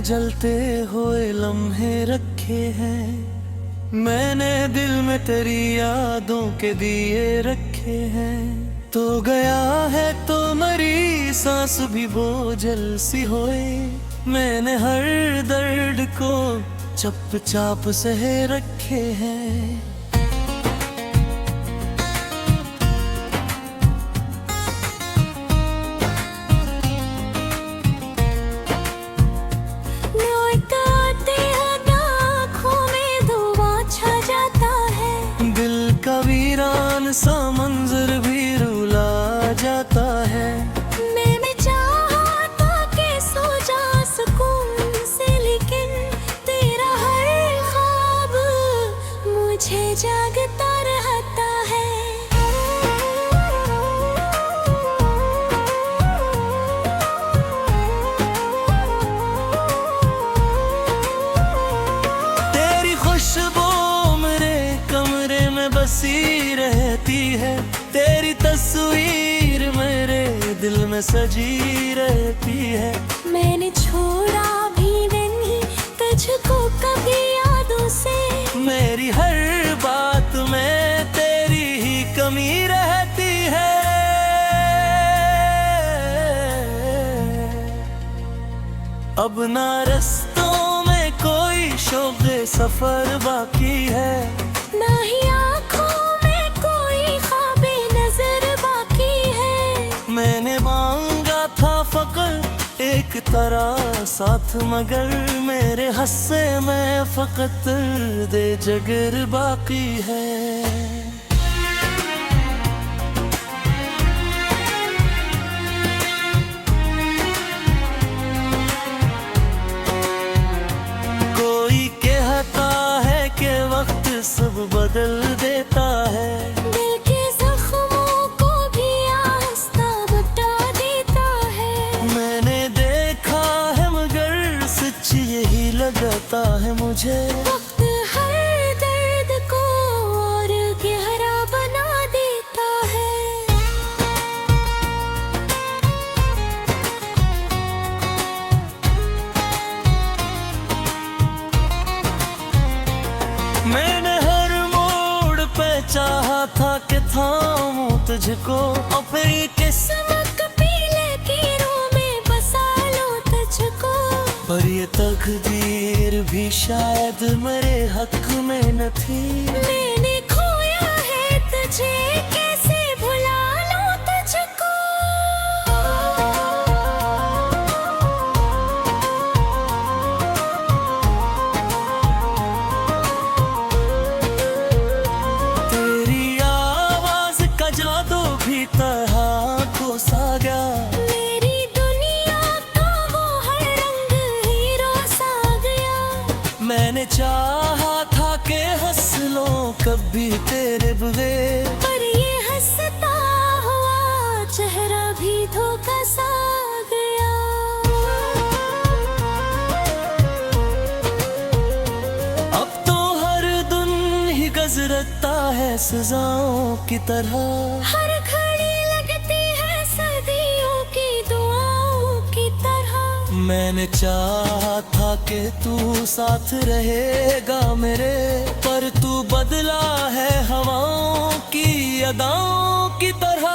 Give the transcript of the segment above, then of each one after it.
जलते हुए लम्हे रखे हैं, मैंने दिल में तेरी यादों के दिए रखे हैं। तो गया है तो मरी सांस भी बोझल सी होए, मैंने हर दर्द को चुपचाप सहे रखे हैं। वीरान सा मंजर भी रुला जाता है। मैंने चाहा था कि सो जा सुकून से, लेकिन तेरा हर ख्वाब मुझे जागता रहता है। तेरी खुशबू मेरे कमरे में बसी रहती है, तेरी तस्वीर मेरे दिल में सजी रहती है। मैंने छोड़ा भी नहीं तुझको कभी यादों से, मेरी हर बात में तेरी ही कमी रहती है। अब ना रस्तों में कोई शौक़ सफर बाकी है, ना ही मैंने मांगा था फकत एक तरह साथ, मगर मेरे हस्से में फकत दे जगर बाकी है। कोई कहता है कि वक्त सब बदल देता है, लगता है मुझे वक्त हर दर्द को और गहरा बना देता है। मैंने हर मोड़ पे चाहा था कि थामूं तुझको, और फिर किस्मत पीले कीरों में बसा लो तुझको। पर ये तकदीर भी शायद मेरे हक में न थी, मैंने खोया है तुझे कैसे भुला लूं तुझको। तेरी आवाज का जादू भी तरह को सा गया, मैंने चाहा था कि हंस लो कभी तेरे बगैर, पर ये हंसता हुआ चेहरा भी धोखा सा गया। अब तो हर दिन ही गुजरता है सजाओं की तरह, हर घड़ी लगती है सदियों की दुआओं की तरह। मैंने चाहा था कि तू साथ रहेगा मेरे, पर तू बदला है हवाओं की अदाओं की तरह।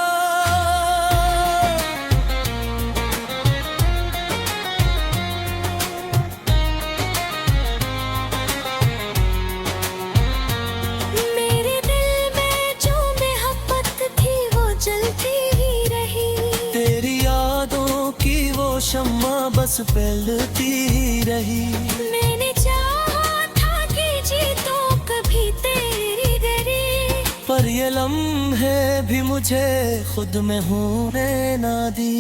मेरे दिल में जो मोहब्बत थी वो जलती ही रही, तेरी यादों की वो शम्मा बस फैलती ही रही। मैंने चाहा था कि जीतूं कभी तेरी गरी, पर ये लम्हे भी मुझे खुद में होने ना दी।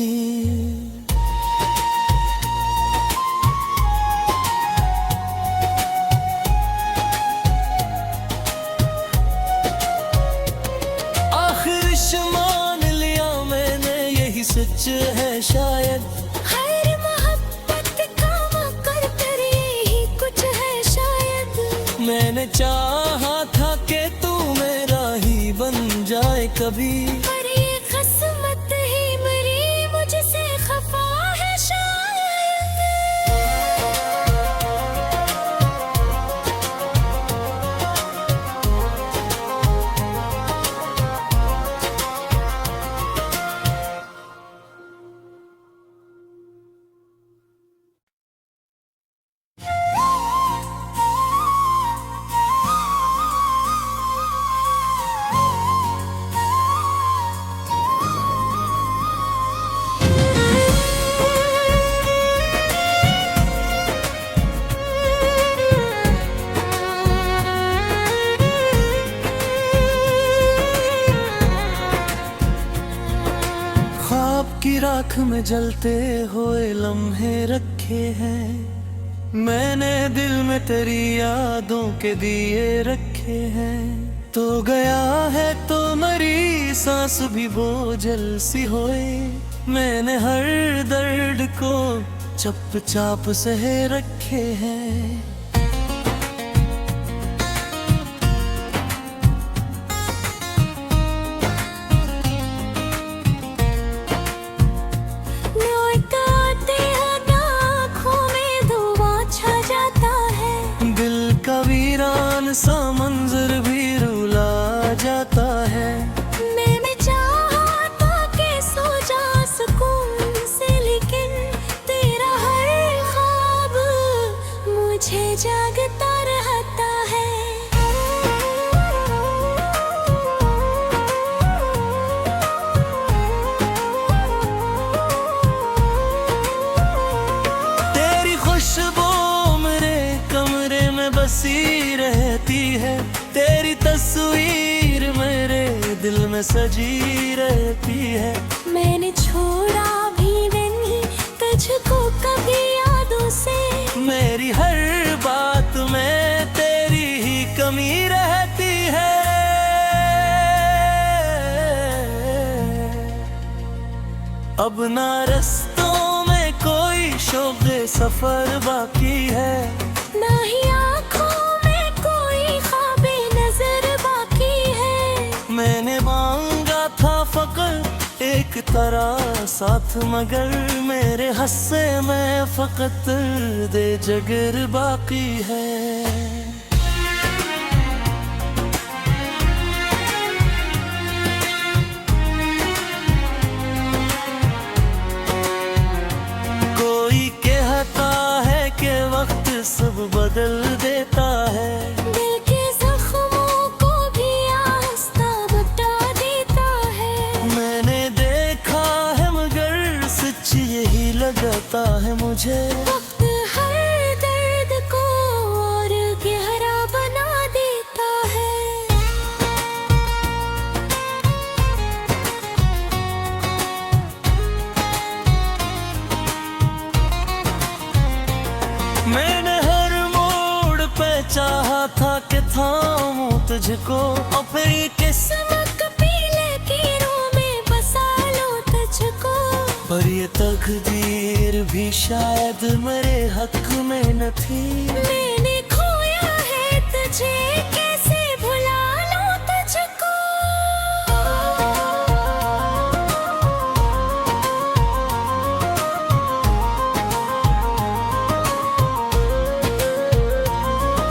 आखिर मान लिया मैंने यही सच है शायद, हर मोहब्बत का मुकद्दर यही कुछ है शायद। मैंने चाहा था कि तू मेरा ही बन जाए कभी, पर ये किस्मत ही मेरी मुझसे खफा है शायद। आँख में जलते हुए लम्हे रखे हैं, मैंने दिल में तेरी यादों के दिए रखे हैं। तो गया है तो मरी सांस भी बोझल सी होए, मैंने हर दर्द को चुपचाप सहे रखे हैं। वीरान सा मंजर भी रुला जाता है। मैंने चाहा था कि सो जा सुकून से, लेकिन तेरा हर ख्वाब मुझे जागता रहता है। तेरी खुशबू मेरे कमरे में बसी रहती है, तेरी तस्वीर मेरे दिल में सजी रहती है। मैंने छोड़ा भी नहीं तुझको कभी यादों से, मेरी हर बात में तेरी ही कमी रहती है। अब ना रस्तों में कोई शौक़ सफर बाकी है, ना ही आँखों में कोई ख्वाबे नजर बाकी है। मैंने मांगा था फकत एक तरह साथ, मगर मेरे हस्से में फकत दे जगर बाकी है। कोई कहता है कि वक्त सब बदल देता है, दिल के जख्मों को भी आस्ता बता देता है। मैंने देखा है मगर सच यही लगता है मुझे, वक्त हर दर्द को और गहरा बना देता है। मैंने हर मोड़ पे चाहा था कि थामूं तुझको, अपनी किस्मत पीले कीरों में बसा लो तुझको। पर ये तकदीर भी शायद मेरे हक में न थी। मैंने खोया है तुझे, कैसे भुला लो तुझको।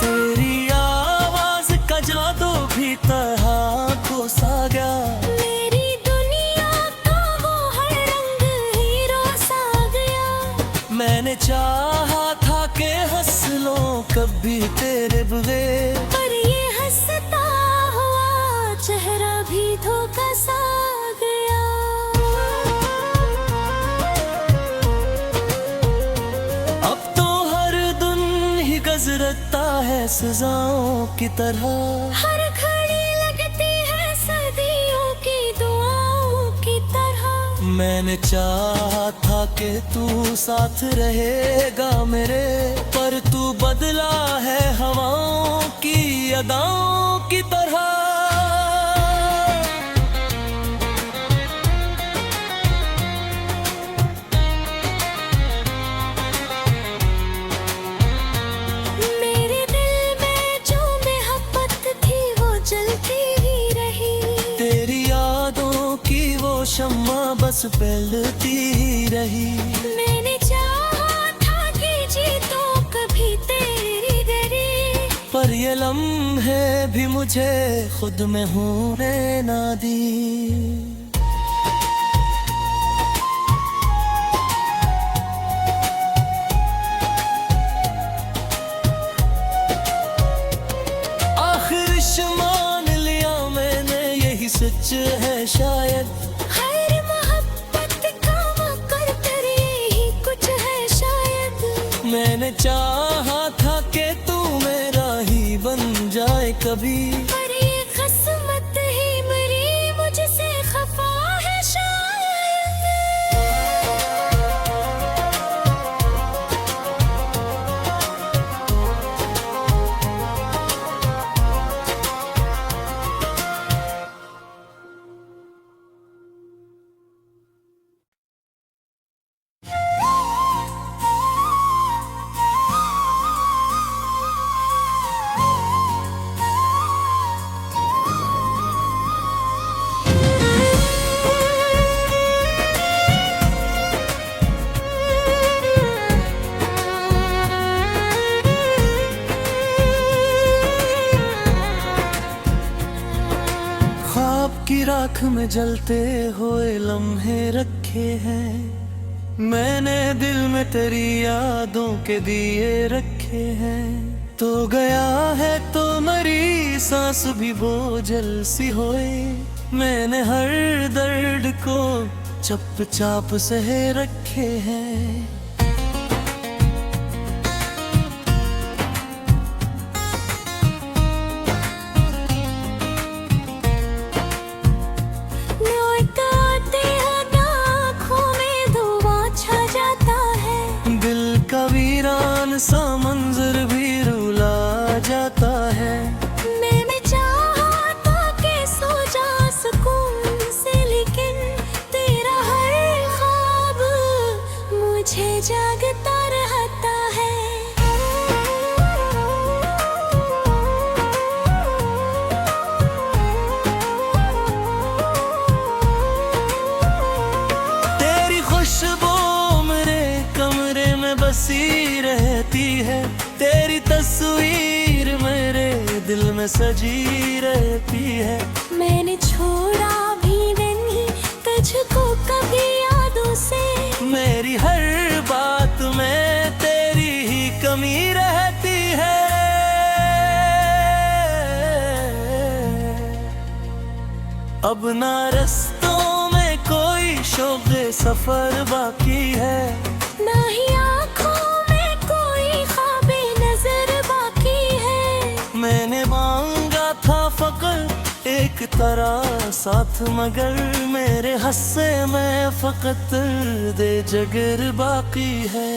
तेरी आवाज का जादू भी तरह को सा गया, मेरी दुनिया का वो हर रंग हीरो सा गया। मैंने चाहा था कि हंस लो कभी तेरे बगैर, पर ये हंसता हुआ चेहरा भी धोखा सा गया। अब तो हर दिन ही गुजरता है सजाओं की तरह, हर घड़ी लगती है सदियों की दुआओं की तरह। मैंने चाहा था कि तू साथ रहेगा मेरे, पर तू बदला है हवाओं की अदाओं की तरह। मेरे दिल में जो मोहब्बत थी वो जलती ही रही, तेरी यादों की वो शम्मा बस फैलती ही रही। मैंने चाहा था कि जीतूं कभी तेरी गरी, पर ये लम्हे भी मुझे खुद में होने ना दी। सच है शायद हर मोहब्बत का मुकद्दर यही कुछ है शायद। मैंने चाहा था कि तू मेरा ही बन जाए कभी, पर ये किस्मत ही मेरी मुझसे खफा है शायद। राख में जलते हुए लम्हे रखे हैं। मैंने दिल में तेरी यादों के दिए रखे हैं। तो गया है तो मरी सांस भी बोझल सी होए। मैंने हर दर्द को चुपचाप सहे रखे हैं। का वीरान सा मंजर भी रुला जाता है। मैंने चाहा था कि सो जा सुकून से, लेकिन तेरा हर ख्वाब मुझे जागता रहता है। तेरी खुशबू मेरे कमरे में बसी रहती है। तेरी तस्वीर मेरे दिल में सजी रहती है। मैंने छोड़ा भी नहीं तुझको कभी यादों से। मेरी हर बात में तेरी ही कमी रहती है। अब ना रस्तों में कोई शौक़ सफर बाकी है, ना ही आँखों में कोई ख्वाबे नजर बाकी है। मैंने मांगा था फकत एक तरह साथ, मगर मेरे हस्से में फकत दे जगर बाकी है।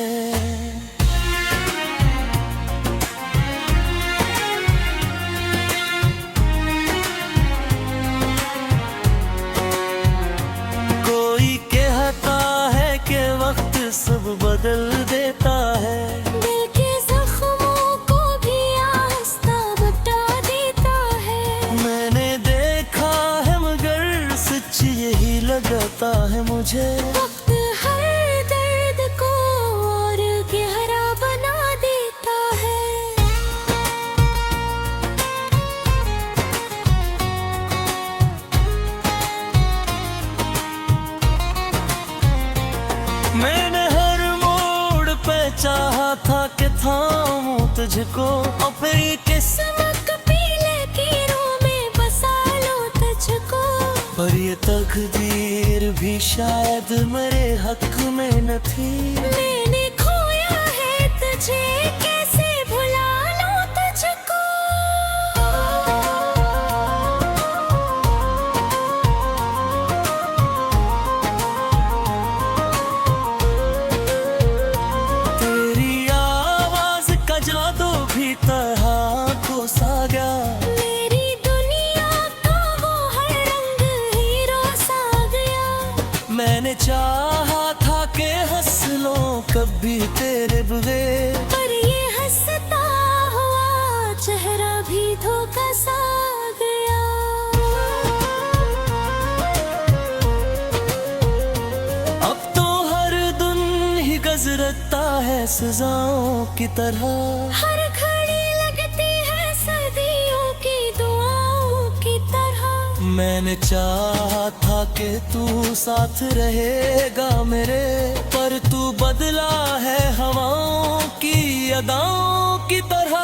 कोई कहता है कि वक्त सब बदल देता है। दिल के जख्मों को भी आस्ता बता देता है। मैंने देखा है मगर सच यही लगता है मुझे। वक्त हर दर्द को और गहरा बना देता है। मैंने हर मोड़ पे चाहा था कि थामूं तुझको, और फिर ये किस्मत पीले कीरों में बसा लो तुझको। पर ये तकदीर भी शायद मेरे हक में न थी। मैंने खोया है तुझे, कैसे भुला लो तुझको। तेरी आवाज का जादू भी तरह को सा गया। मेरी दुनिया का वो हर रंग हीरो सा गया। मैंने चाहा था कि हंस लो कभी तेरे बगैर, पर ये हंसता हुआ चेहरा भी धोखा सा गया। अब तो हर दिन ही गुजरता है सजाओं की तरह। हर घड़ी लगती है सदियों की दुआओं की तरह। मैंने चाहा था कि तू साथ रहेगा मेरे, पर तू बदला है हवाओं की अदाओं की तरह।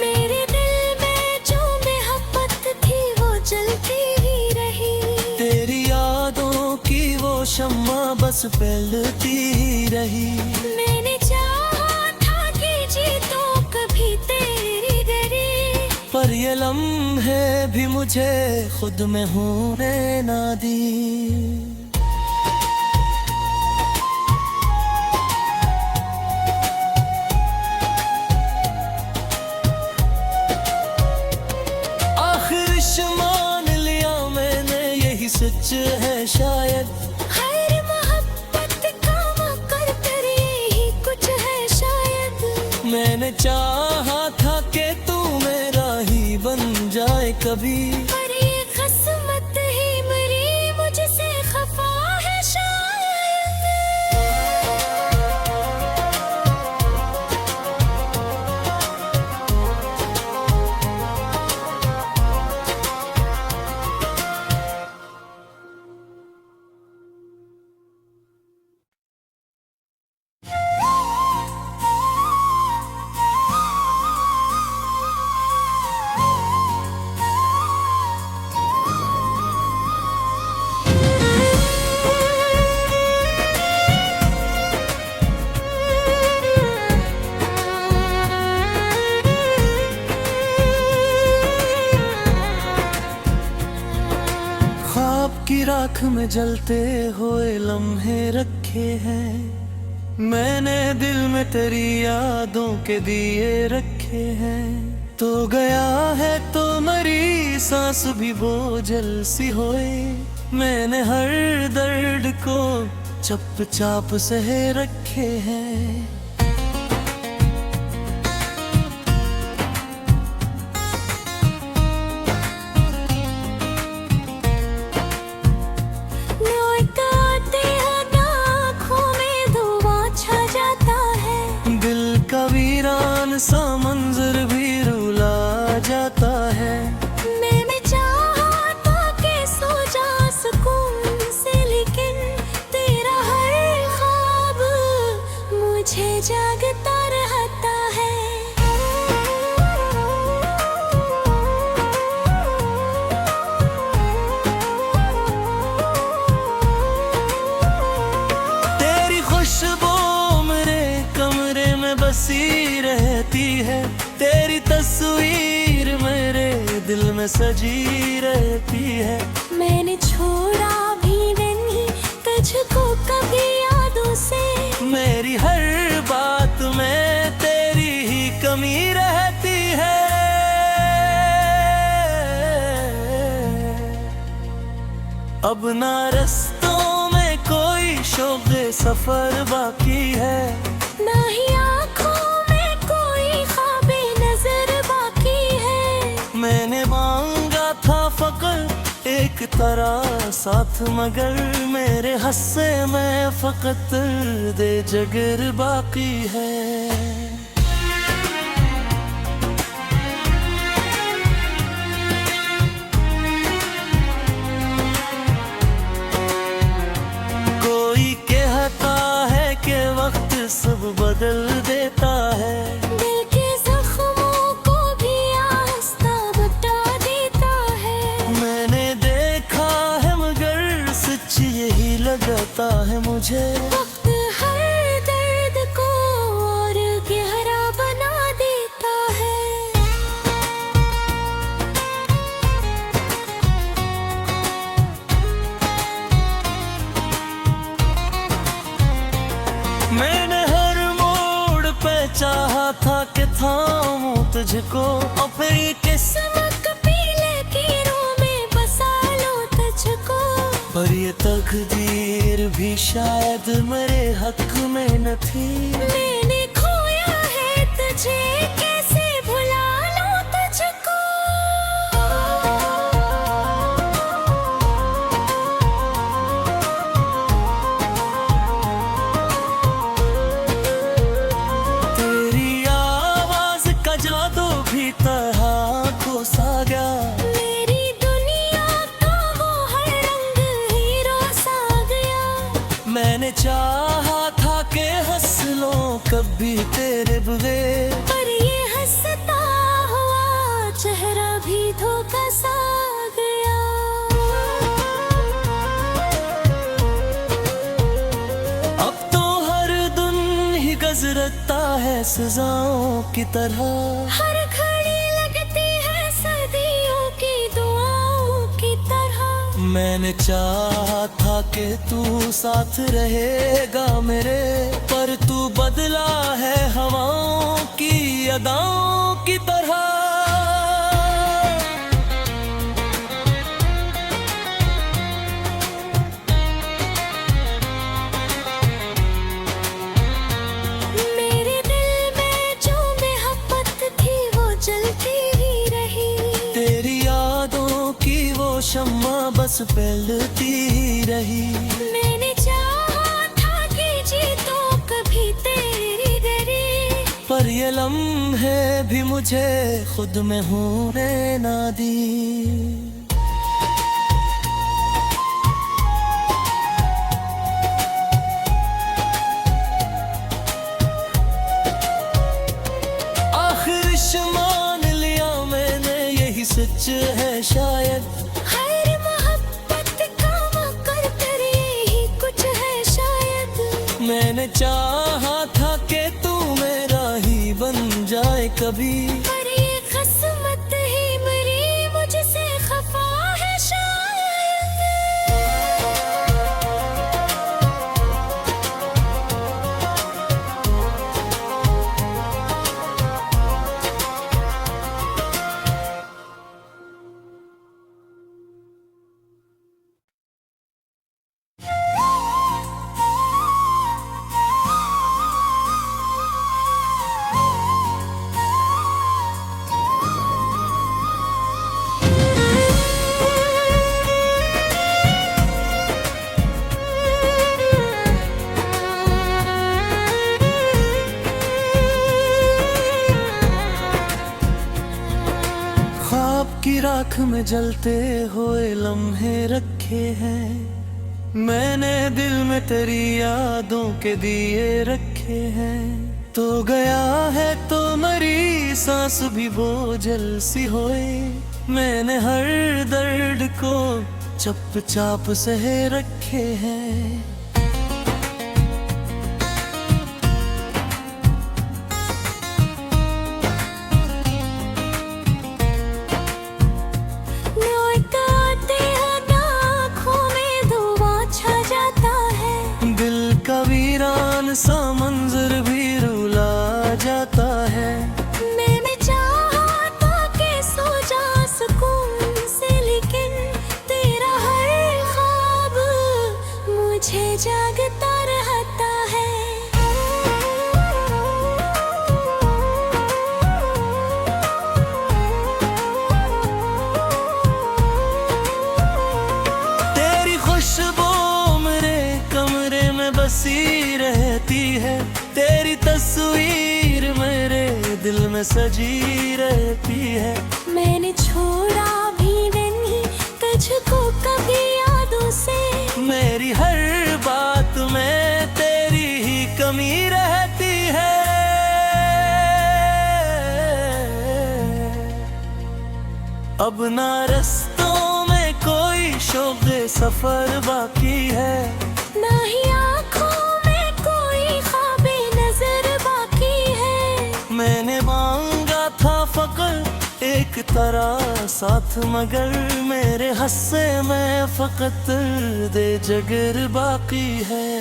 मेरे दिल में जो मोहब्बत थी वो जलती ही रही। तेरी यादों की वो शम्मा बस फैलती ही रही। मैंने चाहा था कि जीतूं कभी तेरी गरी, पर ये लम्हे भी मुझे खुद में होने ना दी। मान लिया मैंने यही सच है शायद। हर मोहब्बत का मुकद्दर यही कुछ है शायद। मैंने चाहा था कि तू मेरा ही बन जाए कभी, पर ये किस्मत ही मेरी मुझसे खफा है शायद। की राख में जलते हुए लम्हे रखे हैं। मैंने दिल में तेरी यादों के दिए रखे हैं। तो गया है तो मरी सांस भी बोझल सी होए। मैंने हर दर्द को चुपचाप सह रखे हैं। वीरान सा मंजर भी रुला जाता है। मैंने चाहा था कि सो जा सुकून से, लेकिन तेरा हर ख्वाब मुझे जागता रहता है। तेरी खुशबू मेरे कमरे में बसी रहती है। तेरी तस्वीर मेरे दिल में सजी रहती है। मैंने छोड़ा भी नहीं तुझको कभी यादों से। मेरी हर बात में तेरी ही कमी रहती है। अब ना रस्तों में कोई शौक़ सफर बाकी है, ना ही आँखों में कोई ख्वाबे नजर बाकी है। मैंने मांगा था फकत एक तरह साथ, मगर मेरे हस्से में फकत दे जगर बाकी है। कोई कहता है कि वक्त सब बदल देता है। दिल के जख्मों को भी आस्था बता देता है। मैंने देखा है मगर सच यही लगता है मुझे। वक्त हर दर्द को और गहरा बना देता है। मैंने हर मोड़ पे चाहा था कि थामूं तुझको, और फिर ये किस्मत पीले तीरों में बसा लो तुझको। पर ये तकदीर भी शायद मेरे हक में न थी। मैंने खोया है तुझे, कैसे भुला लो तुझको। तेरी आवाज का जादू भी तरह को सा गया। मेरी दुनिया का वो हर रंग हीरो सा गया। मैंने चाहा था कि हंस लो कभी तेरे बगैर, पर ये हंसता हुआ चेहरा भी धोखा सा गया। अब तो हर दिन ही गुजरता है सजाओं की तरह। हर घड़ी लगती है सदियों की दुआओं की तरह। मैंने चाहा था कि तू साथ रहेगा मेरे, पर तू बदला है हवाओं की अदाओं की तरह। मेरे दिल में जो मोहब्बत थी वो जलती ही रही। तेरी यादों की वो शम्मा बस फैलती ही रही। मैंने चाहा था कि जीतूं कभी तेरी गरी, पर ये लम्हे भी मुझे खुद में होने ना दी। आखिर मान लिया मैंने यही सच है शायद। हर मोहब्बत का मुकद्दर यही कुछ है शायद। मैंने चाहा था कि तू मेरा ही बन जाए कभी, पर ये किस्मत ही मेरी मुझसे खफा है शायद। में जलते हुए लम्हे रखे हैं। मैंने दिल में तेरी यादों के दिए रखे हैं। तो गया है तो मरी सांस भी बोझल सी होए। मैंने हर दर्द को चुपचाप सहे रखे हैं। वीरान सा मंजर भी रुला जाता है। मैंने चाहा था कि सो जा सुकून से, लेकिन तेरा हर ख्वाब मुझे जागता रहता है। तेरी खुशबू मेरे कमरे में बसी रहती है। तेरी तस्वीर मेरे दिल में सजी रहती है। मैंने छोड़ा भी नहीं तुझको कभी यादों से। मेरी हर बात में तेरी ही कमी रहती है। अब ना रस्तों में कोई शौक़ सफर बाकी है, ना ही आँखों में कोई ख्वाबे नजर बाकी है। मैंने मांगा था फकत एक तरह साथ, मगर मेरे हस्से में फकत दे जगर बाकी है।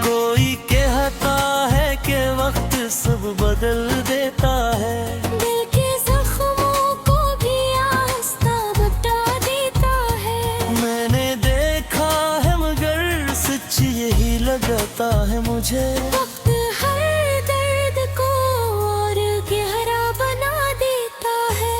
कोई कहता है कि वक्त सब बदल देता है। दिल के जख्मों को भी आस्ता बता देता है। मैंने देखा है मगर सच यही लगता है मुझे। वक्त हर दर्द को और गहरा बना देता है।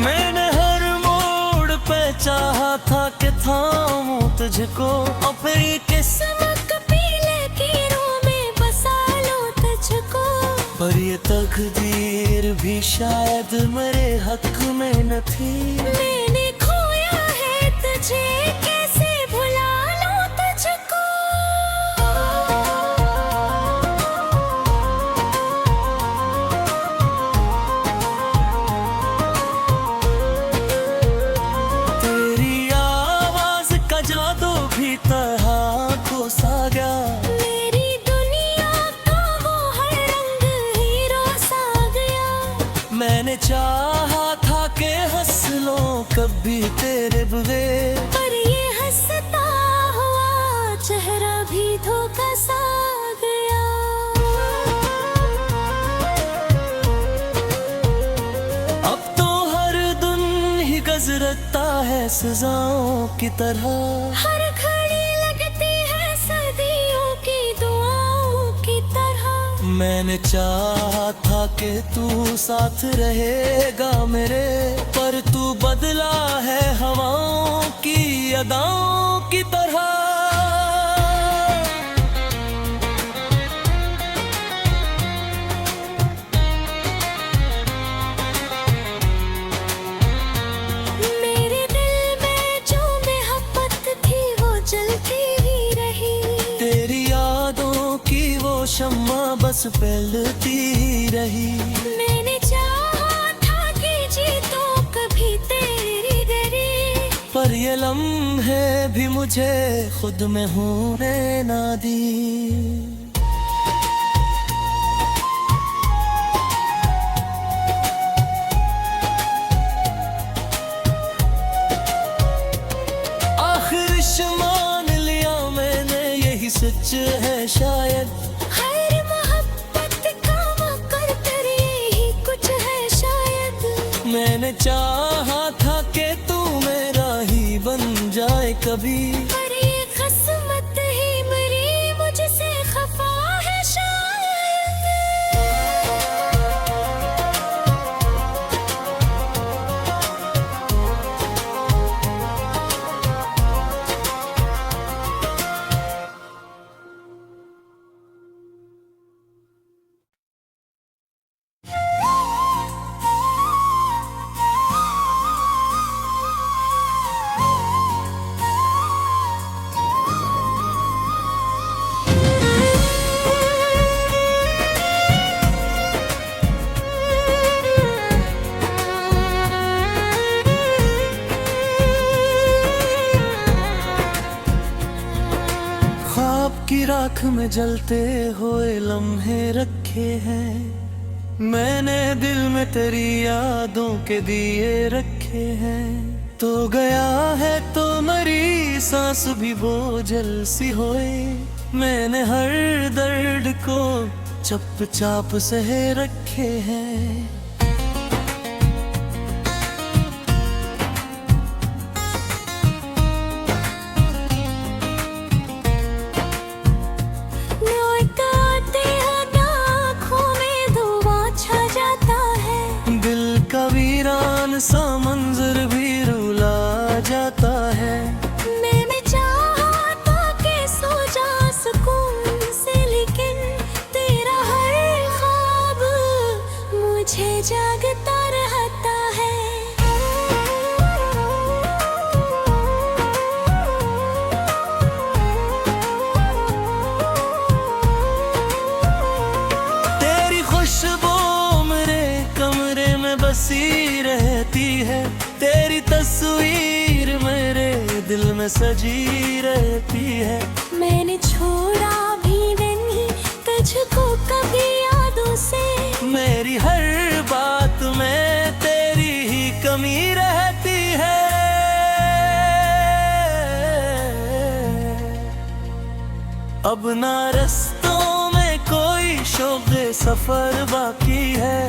मैंने हर मोड़ पे चाहा था कि थामूं तुझको, और फिर ये किस्मत पीले कीरों में बसा लो तुझको। पर ये तकदीर भी शायद मेरे हक में न थी। मैंने खोया है तुझे, कैसे भुला लो तुझको। तेरी आवाज का जादू भी तरह को सा गया। मेरी दुनिया का वो हर रंग हीरो सा गया। मैंने चाहा था कि हंस लो कभी तेरे बगैर, पर ये हंसता हुआ चेहरा भी धोखा सा गया। अब तो हर दिन ही गुजरता है सजाओं की तरह। हर घड़ी लगती है सदियों की दुआओं की तरह। मैंने चाहा था कि तू साथ रहेगा मेरे, पर तू बदला है हवाओं की अदाओं की तरह। मेरे दिल में जो मोहब्बत थी वो जलती ही रही। तेरी यादों की वो शम्मा बस फैलती ही रही। मैंने चाहा था कि जीतूं कभी तेरी डरी, पर ये लम्हे भी मुझे खुद में होने ना दी। मान लिया मैंने यही सच है शायद। हर मोहब्बत का मुकद्दर यही कुछ है शायद। मैंने चाहा था कि तू मेरा ही बन जाए कभी, पर ये किस्मत ही मेरी मुझसे खफा है शायद। आँख में जलते हुए लम्हे रखे हैं, मैंने दिल में तेरी यादों के दिए रखे हैं। तो गया है तो मरी सांस भी बोझल सी होए, मैंने हर दर्द को चुपचाप सहे रखे हैं। का वीरान सा मंजर भी रुला जाता है। मैंने चाहा था कि सो जा सुकून से, लेकिन तेरा हर ख्वाब मुझे जागता रहता है। तेरी खुशबू मेरे कमरे में बसी रहती है, तेरी तस्वीर मेरे दिल में सजी रहती है। मैंने छोड़ा भी नहीं तुझको कभी यादों से, मेरी हर बात में तेरी ही कमी रहती है। अब ना रस्तों में कोई शौक़ सफर बाकी है,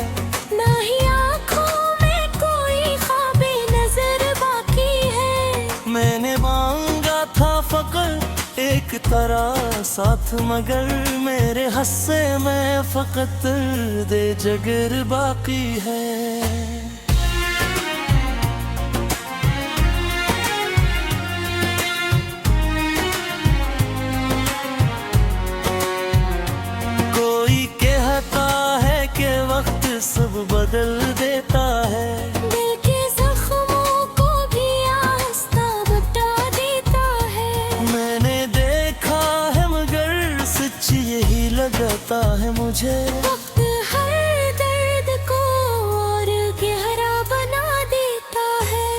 ना ही आँखों में कोई ख्वाबे नजर बाकी है। मैंने मांगा था फकत एक तरह साथ, मगर मेरे हस्से में फकत दे जगर बाकी है। कोई कहता है कि वक्त सब बदल देता है, दिल के जख्मों को भी आस्ता बता देता है। मैंने देखा है मगर सच यही लगता है मुझे, वक्त हर दर्द को और गहरा बना देता है।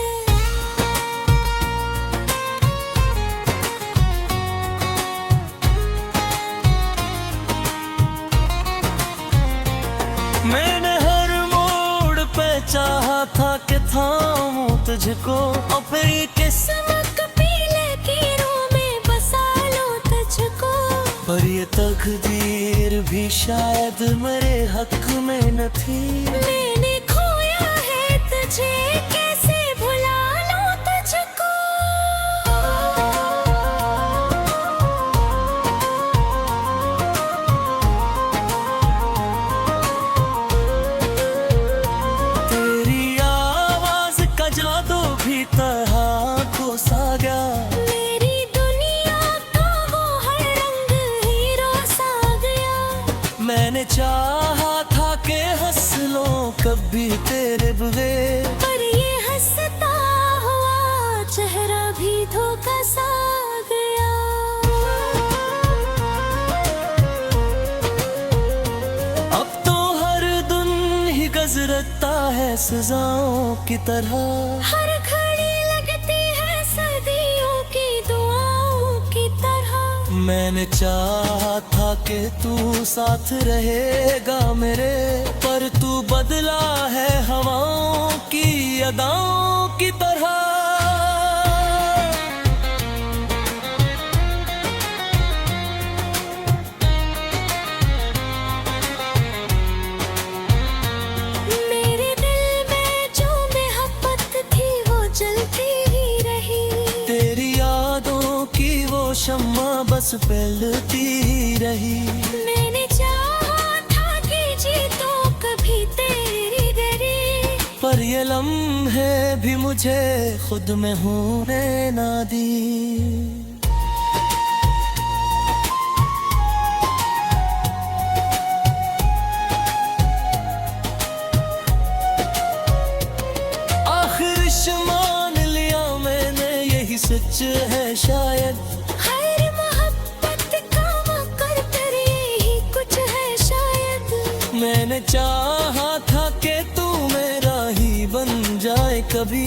मैंने हर मोड़ पे चाहा था कि थामूं तुझको, अपनी किस्मत पीले कीरों में बसा लो तुझको। पर ये तकदीर भी शायद मेरे हक में न थी। मैंने खोया है तुझे, कैसे भुला लो तुझको। तेरी आवाज का जादू भी तरह को सा गया, मेरी दुनिया का वो हर रंग हीरो सा गया। मैंने चाहा था कि हंस लो कभी तेरे बगैर, पर ये हंसता हुआ चेहरा भी धोखा सा गया। अब तो हर दिन ही गुजरता है सजाओं की तरह, हर घड़ी लगती है सदियों की दुआओं की तरह। मैंने चाहा था कि तू साथ रहेगा मेरे, पर तू बदला है हवाओं की अदाओं की तरह। मेरे दिल में जो मोहब्बत थी वो जलती ही रही, तेरी यादों की वो शम्मा बस फैलती ही रही। मैंने चाहा था कि जीतूं कभी तेरी गरी, पर ये लम्हे भी मुझे खुद में होने ना दी। मान लिया मैंने यही सच है शायद, हर मोहब्बत का मुकद्दर यही कुछ है शायद। मैंने चाहा था कि तू मेरा ही बन जाए कभी,